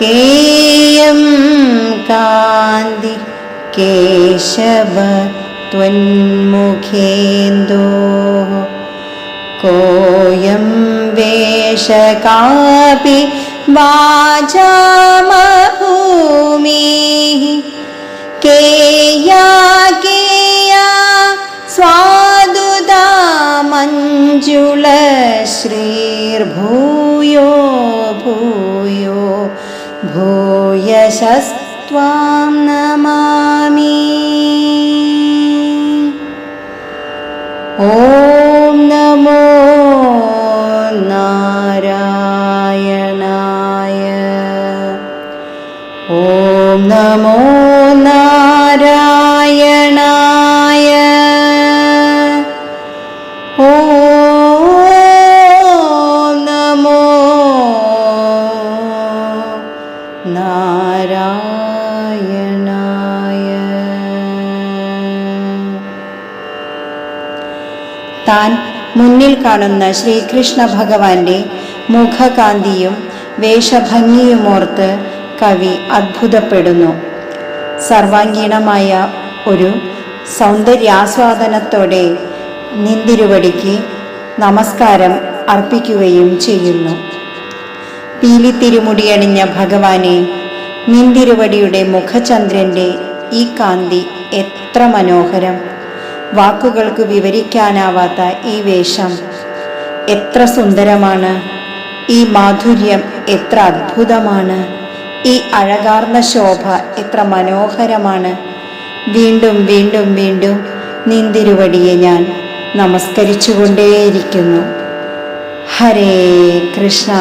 കേയം കാന്തി കേശവ ത്വന്മുഖേന്ദോ കോയം വേഷകാപി വാചാമഭൂമി കേയാ കേയാ സ്വാദുദാ മഞ്ജുള ശ്രീർഭൂയോ ഭൂയോ ഭൂയശസ്ത്വാം നമാമി. ഓം നമോ നാരായണായ. ഓം നമോ നാരായണായ. ഓം നമോ നാരായണായ. താൻ മുന്നിൽ കാണുന്ന ശ്രീകൃഷ്ണ ഭഗവാന്റെ മുഖകാന്തിയും വേഷഭംഗിയുമോർത്ത് കവി അത്ഭുതപ്പെടുന്നു. സർവാംഗീണമായ ഒരു സൗന്ദര്യാസ്വാദനത്തോടെ നിന്തിരുവടിക്ക് നമസ്കാരം അർപ്പിക്കുകയും ചെയ്യുന്നു. പീലിത്തിരുമുടിയണിഞ്ഞ ഭഗവാനെ, നിന്തിരുവടിയുടെ മുഖചന്ദ്രന്റെ ഈ കാന്തി എത്ര മനോഹരം! വാക്കുകൾക്ക് വിവരിക്കാനാവാത്ത ഈ വേഷം എത്ര സുന്ദരമാണ്! ഈ മാധുര്യം എത്ര അദ്ഭുതമാണ്! ഈ അഴകാർന്ന ശോഭ എത്ര മനോഹരമാണ്! വീണ്ടും വീണ്ടും വീണ്ടും നിന്തിരുവടിയെ ഞാൻ നമസ്കരിച്ചുകൊണ്ടേയിരിക്കുന്നു. ഹരേ കൃഷ്ണ.